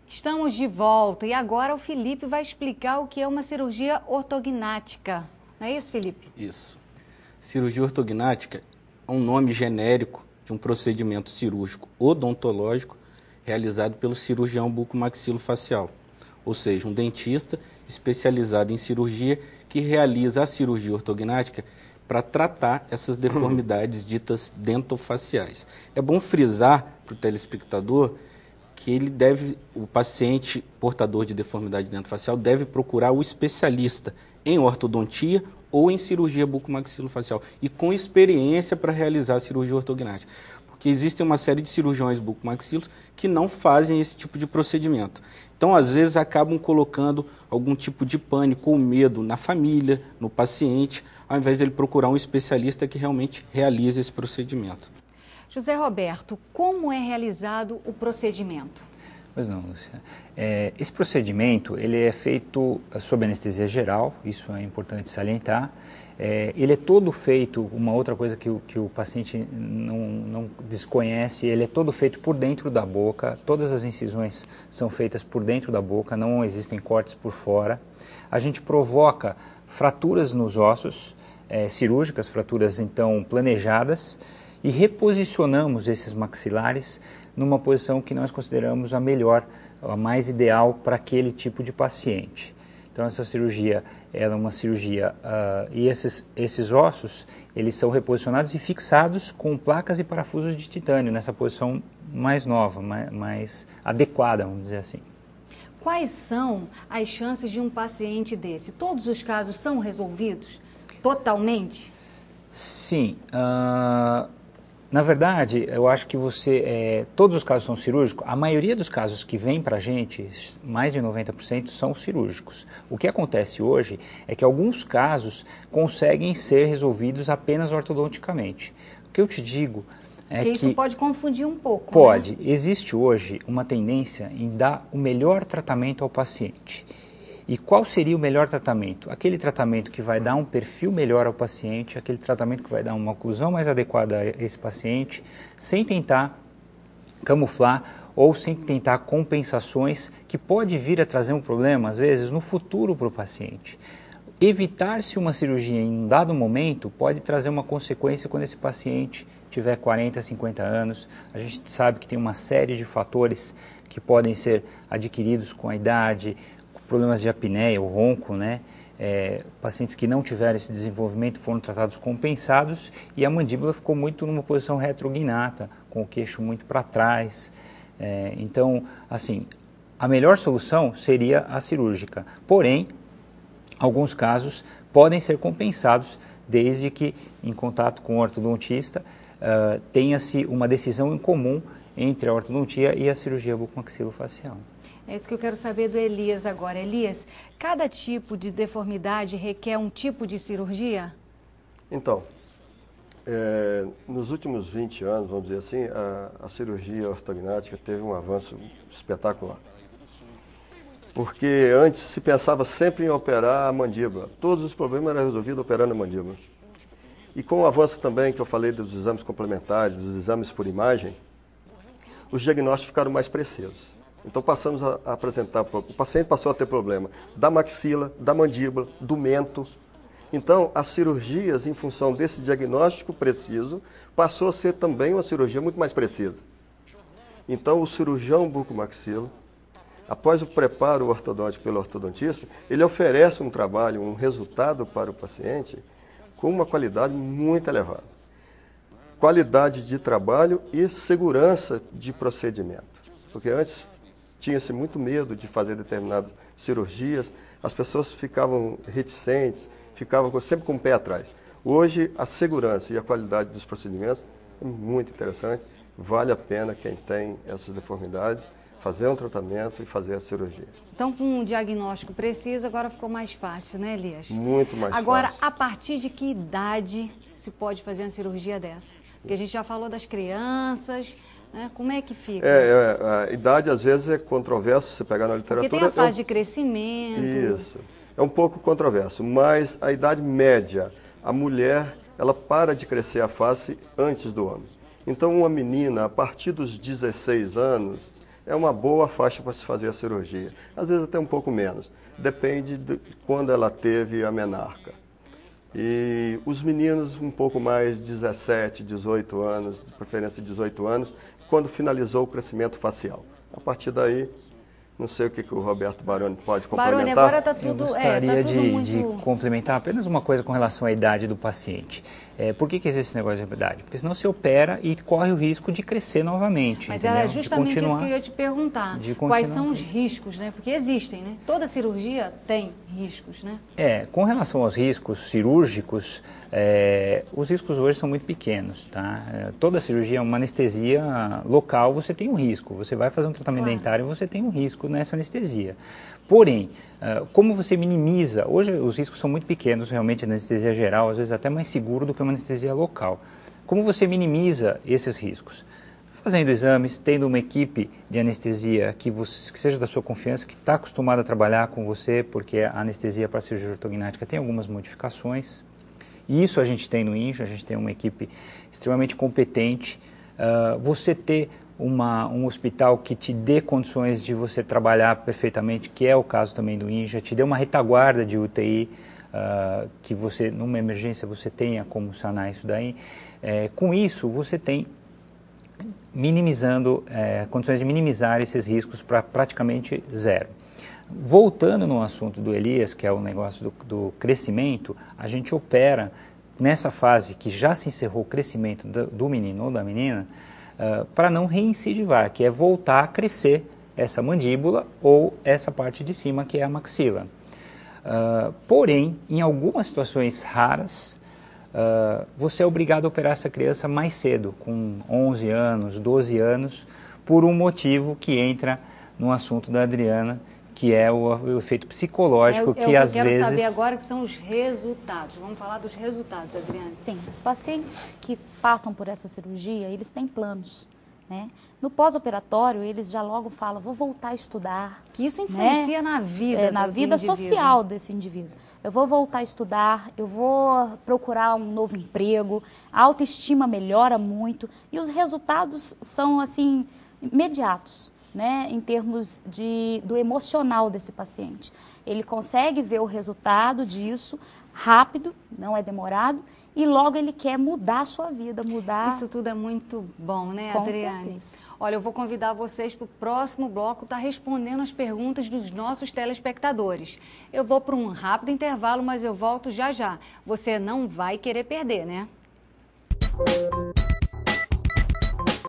Estamos de volta e agora o Felipe vai explicar o que é uma cirurgia ortognática. Não é isso, Felipe? Isso. Cirurgia ortognática é um nome genérico de um procedimento cirúrgico odontológico realizado pelo cirurgião bucomaxilofacial, ou seja, um dentista especializado em cirurgia que realiza a cirurgia ortognática para tratar essas deformidades ditas dentofaciais. É bom frisar para o telespectador que o paciente portador de deformidade dentofacial deve procurar o especialista em ortodontia ou em cirurgia bucomaxilofacial e com experiência para realizar a cirurgia ortognática. Porque existem uma série de cirurgiões bucomaxilos que não fazem esse tipo de procedimento. Então, às vezes, acabam colocando algum tipo de pânico ou medo na família, no paciente, ao invés de ele procurar um especialista que realmente realize esse procedimento. José Roberto, como é realizado o procedimento? Pois não, Lúcia. Esse procedimento ele é feito sob anestesia geral, isso é importante salientar. Ele é todo feito, uma outra coisa que o paciente não desconhece, ele é todo feito por dentro da boca, todas as incisões são feitas por dentro da boca, não existem cortes por fora. A gente provoca fraturas nos ossos, cirúrgicas, fraturas então planejadas, e reposicionamos esses maxilares numa posição que nós consideramos a melhor, a mais ideal para aquele tipo de paciente. Então essa cirurgia é uma cirurgia e esses ossos eles são reposicionados e fixados com placas e parafusos de titânio nessa posição mais nova, mais adequada, vamos dizer assim. Quais são as chances de um paciente desse? Todos os casos são resolvidos totalmente? Sim. Na verdade, eu acho que todos os casos são cirúrgicos. A maioria dos casos que vêm para a gente, mais de 90%, são cirúrgicos. O que acontece hoje é que alguns casos conseguem ser resolvidos apenas ortodonticamente. O que eu te digo é que isso pode confundir um pouco. Pode. Né? Existe hoje uma tendência em dar o melhor tratamento ao paciente. E qual seria o melhor tratamento? Aquele tratamento que vai dar um perfil melhor ao paciente, aquele tratamento que vai dar uma oclusão mais adequada a esse paciente, sem tentar camuflar ou sem tentar compensações que pode vir a trazer um problema, às vezes, no futuro para o paciente. Evitar-se uma cirurgia em um dado momento pode trazer uma consequência quando esse paciente tiver 40, 50 anos. A gente sabe que tem uma série de fatores que podem ser adquiridos com a idade, problemas de apneia, o ronco, né? Pacientes que não tiveram esse desenvolvimento foram tratados compensados e a mandíbula ficou muito numa posição retrognata, com o queixo muito para trás. Então, assim, a melhor solução seria a cirúrgica. Porém, alguns casos podem ser compensados desde que, em contato com o ortodontista, tenha-se uma decisão em comum entre a ortodontia e a cirurgia bucomaxilofacial. É isso que eu quero saber do Elias agora. Elias, cada tipo de deformidade requer um tipo de cirurgia? Então, nos últimos 20 anos, vamos dizer assim, a cirurgia ortognática teve um avanço espetacular. Porque antes se pensava sempre em operar a mandíbula. Todos os problemas eram resolvidos operando a mandíbula. E com o avanço também, que eu falei dos exames complementares, dos exames por imagem, os diagnósticos ficaram mais precisos. Então passamos a apresentar, o paciente passou a ter problema da maxila, da mandíbula, do mento. Então as cirurgias, em função desse diagnóstico preciso, passou a ser também uma cirurgia muito mais precisa. Então o cirurgião bucomaxilo, após o preparo ortodôntico pelo ortodontista, ele oferece um trabalho, um resultado para o paciente com uma qualidade muito elevada. Qualidade de trabalho e segurança de procedimento. Porque antes tinha-se muito medo de fazer determinadas cirurgias, as pessoas ficavam reticentes, ficavam sempre com o pé atrás. Hoje, a segurança e a qualidade dos procedimentos é muito interessante, vale a pena quem tem essas deformidades fazer um tratamento e fazer a cirurgia. Então, com um diagnóstico preciso, agora ficou mais fácil, né, Elias? Muito mais agora, fácil. A partir de que idade se pode fazer uma cirurgia dessa? Porque a gente já falou das crianças, né? Como é que fica? A idade, às vezes, é controverso, se pegar na literatura. Porque tem a fase de crescimento. Isso. É um pouco controverso, mas a idade média, a mulher, ela para de crescer a face antes do homem. Então, uma menina, a partir dos 16 anos, é uma boa faixa para se fazer a cirurgia. Às vezes até um pouco menos. Depende de quando ela teve a menarca. E os meninos um pouco mais, 17, 18 anos, de preferência 18 anos, quando finalizou o crescimento facial. A partir daí, não sei o que o Roberto Baroni pode complementar. Baroni, agora está tudo... Eu gostaria tá tudo de complementar apenas uma coisa com relação à idade do paciente. Por que existe esse negócio de idade? Porque senão você opera e corre o risco de crescer novamente. Mas entendeu? era justamente isso que eu ia te perguntar. Quais são os riscos, né? Porque existem, né? Toda cirurgia tem riscos, né? Com relação aos riscos cirúrgicos, os riscos hoje são muito pequenos, tá? Toda cirurgia, uma anestesia local, você tem um risco. Você vai fazer um tratamento dentário, você tem um risco nessa anestesia. Porém, como você minimiza, hoje os riscos são muito pequenos, realmente, na anestesia geral, às vezes até mais seguro do que uma anestesia local. Como você minimiza esses riscos? Fazendo exames, tendo uma equipe de anestesia que seja da sua confiança, que está acostumada a trabalhar com você, porque a anestesia para a cirurgia ortognática tem algumas modificações. E isso a gente tem no INJA, a gente tem uma equipe extremamente competente. Você ter um hospital que te dê condições de você trabalhar perfeitamente, que é o caso também do INJA, te dê uma retaguarda de UTI, que você, numa emergência, você tenha como sanar isso daí. Com isso, você tem condições de minimizar esses riscos para praticamente zero. Voltando no assunto do Elias, que é o negócio do crescimento, a gente opera nessa fase que já se encerrou o crescimento do menino ou da menina, para não reincidivar, que é voltar a crescer essa mandíbula ou essa parte de cima que é a maxila. Porém, em algumas situações raras, você é obrigado a operar essa criança mais cedo, com 11 anos, 12 anos, por um motivo que entra no assunto da Adriana, que é o efeito psicológico que às vezes... Eu quero saber agora que são os resultados. Vamos falar dos resultados, Adriana. Sim, os pacientes que passam por essa cirurgia, eles têm planos, né? No pós-operatório, eles já logo falam, vou voltar a estudar. Que isso influencia, né, na vida na vida social desse indivíduo. Eu vou voltar a estudar, eu vou procurar um novo emprego, a autoestima melhora muito e os resultados são, assim, imediatos, né, em termos do emocional desse paciente. Ele consegue ver o resultado disso rápido, não é demorado, e logo ele quer mudar a sua vida, mudar... Isso tudo é muito bom, né, Com Adriane? certeza. Olha, eu vou convidar vocês para o próximo bloco, estar respondendo as perguntas dos nossos telespectadores. Eu vou para um rápido intervalo, mas eu volto já já. Você não vai querer perder, né?